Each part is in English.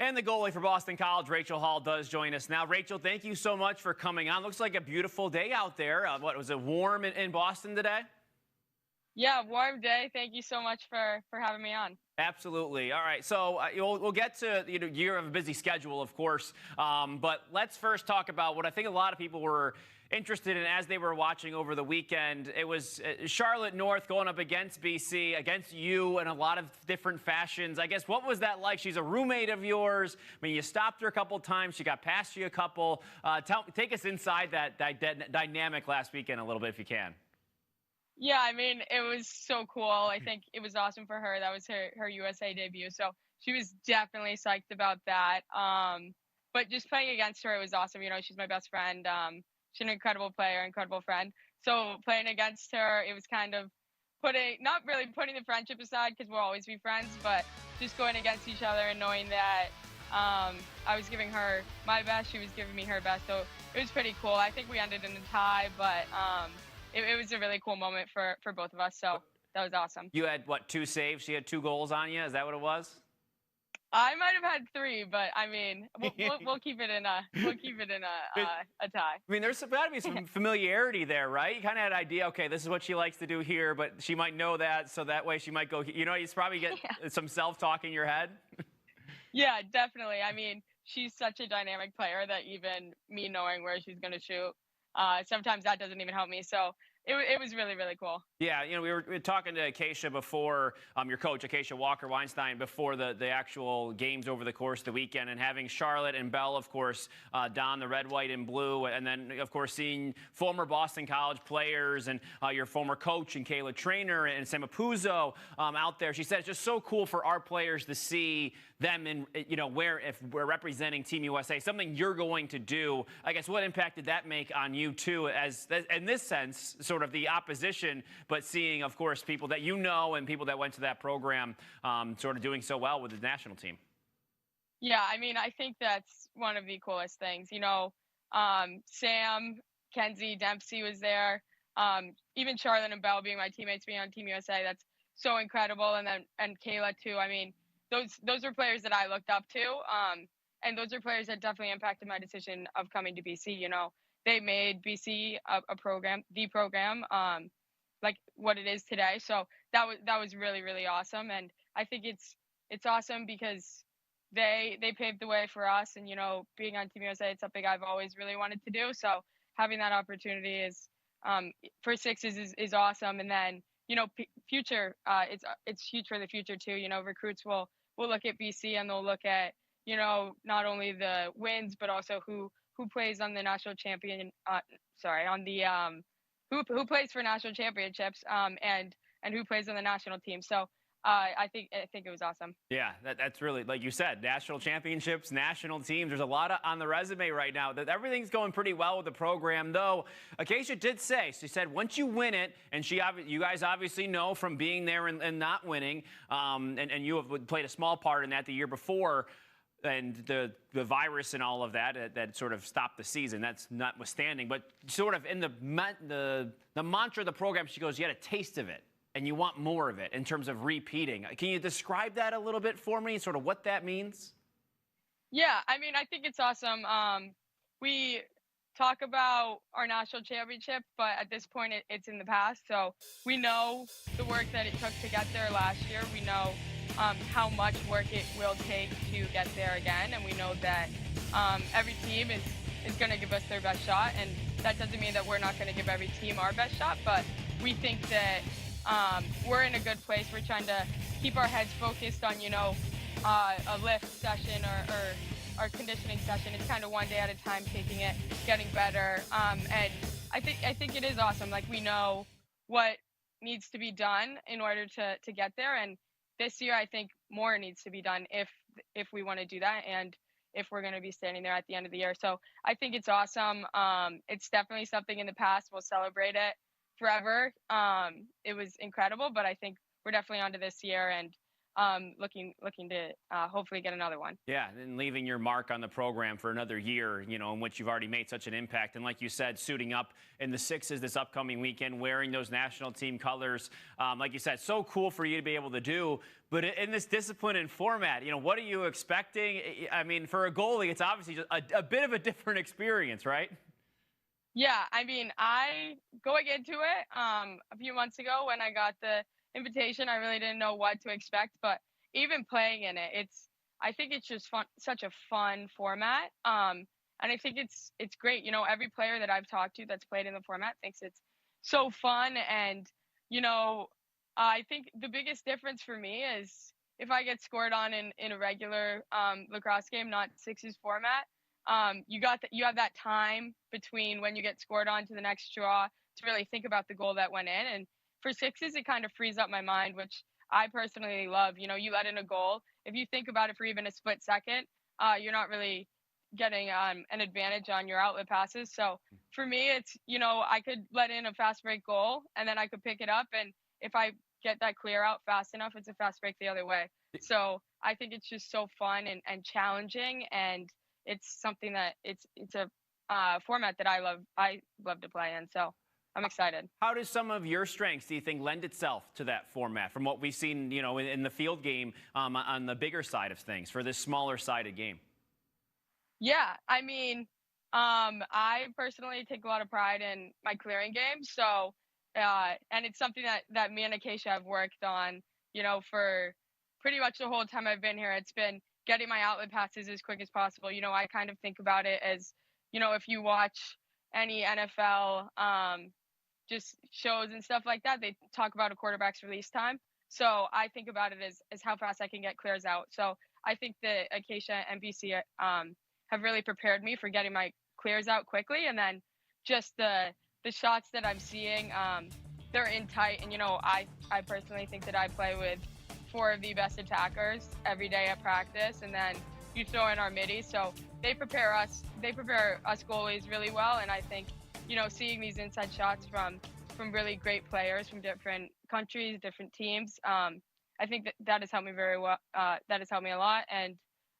And the goalie for Boston College, Rachel Hall, does join us now. Rachel, thank you so much for coming on. Looks like a beautiful day out there. What was it, warm in Boston today? Yeah, warm day. Thank you so much for having me on. Absolutely. All right. So we'll get to, you have a busy schedule, of course. But let's first talk about what I think a lot of people were interested in as they were watching over the weekend. It was Charlotte North going up against BC, against you in a lot of different fashions. I guess, what was that like? She's a roommate of yours. I mean, you stopped her a couple times. She got past you a couple. Take us inside that dynamic last weekend a little bit if you can. Yeah, I mean, it was so cool. I think it was awesome for her. That was her USA debut. So she was definitely psyched about that. But just playing against her, it was awesome. You know, she's my best friend. She's an incredible player, incredible friend. So playing against her, it was kind of not really putting the friendship aside because we'll always be friends, but just going against each other and knowing that I was giving her my best, she was giving me her best. So it was pretty cool. I think we ended in a tie, but it was a really cool moment for both of us. So that was awesome. You had, what, 2 saves? She had 2 goals on you? Is that what it was? I might have had 3, but I mean, we'll keep it in a tie. I mean, there's got to be some familiarity there, right? You kind of had an idea, okay, this is what she likes to do here, but she might know that, so that way she might go, you probably get some self-talk in your head. Yeah, definitely. I mean, she's such a dynamic player that even me knowing where she's going to shoot, sometimes that doesn't even help me. So it was really, really cool. Yeah, we were talking to Acacia before, your coach, Acacia Walker-Weinstein, before the actual games over the course of the weekend, and having Charlotte and Belle, of course, don the red, white, and blue, and then, of course, seeing former Boston College players and your former coach and Kayla Trainer and Sam Apuzzo out there. She said it's just so cool for our players to see them in, if we're representing Team USA, something you're going to do. I guess, what impact did that make on you, too, as in this sense, sort of the opposition, but seeing, of course, people that and people that went to that program sort of doing so well with the national team? Yeah, I mean, I think that's one of the coolest things. Sam, Kenzie, Dempsey was there. Even Charlotte and Belle being my teammates, being on Team USA, that's so incredible. And Kayla too. I mean, those are players that I looked up to. And those are players that definitely impacted my decision of coming to BC. They made BC a program, the program, like what it is today. So that was really, really awesome. And I think it's awesome because they paved the way for us. And being on Team USA, it's something I've always really wanted to do. So having that opportunity is for Sixes is awesome. And then future, it's huge for the future too. Recruits will look at BC and they'll look at not only the wins but also who plays on the national champion. On the who plays for national championships and who plays on the national team. So I think it was awesome. Yeah, that's really, like you said, national championships, national teams. There's a lot on the resume right now. That everything's going pretty well with the program, though. Acacia did say, she said, once you win it, and you guys obviously know from being there and not winning, and you have played a small part in that the year before, and the virus and all of that sort of stopped the season. That's notwithstanding, but sort of in the mantra of the program, she goes, you had a taste of it, and you want more of it in terms of repeating. Can you describe that a little bit for me, sort of what that means? Yeah, I mean, I think it's awesome. We talk about our national championship, but at this point, it's in the past. So we know the work that it took to get there last year. We know how much work it will take to get there again. And we know that every team is going to give us their best shot. And that doesn't mean that we're not going to give every team our best shot, but we think that we're in a good place. We're trying to keep our heads focused on, a lift session or our conditioning session. It's kind of one day at a time, taking it, getting better. And I think it is awesome. Like, we know what needs to be done in order to get there. And this year, I think more needs to be done if we want to do that and if we're going to be standing there at the end of the year. So I think it's awesome. It's definitely something in the past. We'll celebrate it forever. It was incredible, but I think we're definitely onto this year, and looking to hopefully get another one. Yeah, and leaving your mark on the program for another year, in which you've already made such an impact. And like you said, suiting up in the sixes this upcoming weekend, wearing those national team colors, like you said, so cool for you to be able to do. But in this discipline and format, what are you expecting? I mean, for a goalie, it's obviously just a bit of a different experience, right? Yeah, I mean, going into it a few months ago when I got the invitation, I really didn't know what to expect, but even playing in it, I think it's just fun, such a fun format. And I think it's great. Every player that I've talked to that's played in the format thinks it's so fun. And you know, I think the biggest difference for me is if I get scored on in a regular lacrosse game, not sixes format. You have that time between when you get scored on to the next draw to really think about the goal that went in. And for sixes, it kind of frees up my mind, which I personally love. You let in a goal. If you think about it for even a split second, you're not really getting an advantage on your outlet passes. So for me, it's, I could let in a fast break goal and then I could pick it up. And if I get that clear out fast enough, it's a fast break the other way. So I think it's just so fun and challenging, and it's something that it's a format that I love to play in. So I'm excited. How does some of your strengths, do you think, lend itself to that format from what we've seen, in the field game on the bigger side of things for this smaller sided game? Yeah, I mean, I personally take a lot of pride in my clearing game. So, and it's something that me and Acacia have worked on, for pretty much the whole time I've been here. It's been getting my outlet passes as quick as possible. I kind of think about it as, if you watch any NFL just shows and stuff like that, they talk about a quarterback's release time. So I think about it as how fast I can get clears out. So I think that Acacia and BC have really prepared me for getting my clears out quickly, and then just the shots that I'm seeing, they're in tight. And I personally think that I play with four of the best attackers every day at practice, and then you throw in our middies, so they prepare us goalies really well. And I think seeing these inside shots from really great players from different countries, different teams, I think that has helped me very well. That has helped me a lot, and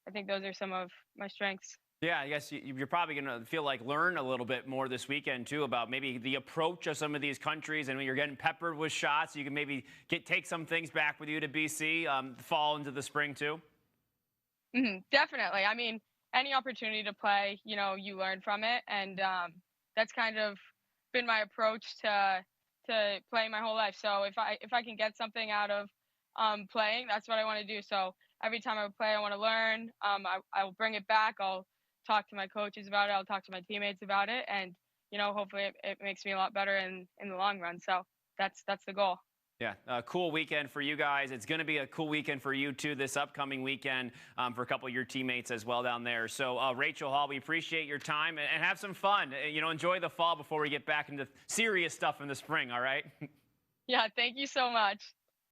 I think those are some of my strengths. Yeah, I guess you're probably going to feel like learn a little bit more this weekend, too, about maybe the approach of some of these countries. And when you're getting peppered with shots, you can maybe take some things back with you to BC, fall into the spring, too. Definitely. I mean, any opportunity to play, you learn from it. And that's kind of been my approach to playing my whole life. So if I can get something out of playing, that's what I want to do. So every time I play, I want to learn. I will bring it back. I'll talk to my coaches about it. I'll talk to my teammates about it, and hopefully it makes me a lot better in the long run. So that's the goal. Yeah, a cool weekend for you guys. It's going to be a cool weekend for you, too, this upcoming weekend for a couple of your teammates as well down there. So, Rachel Hall, we appreciate your time and have some fun. Enjoy the fall before we get back into serious stuff in the spring, all right? Yeah, thank you so much.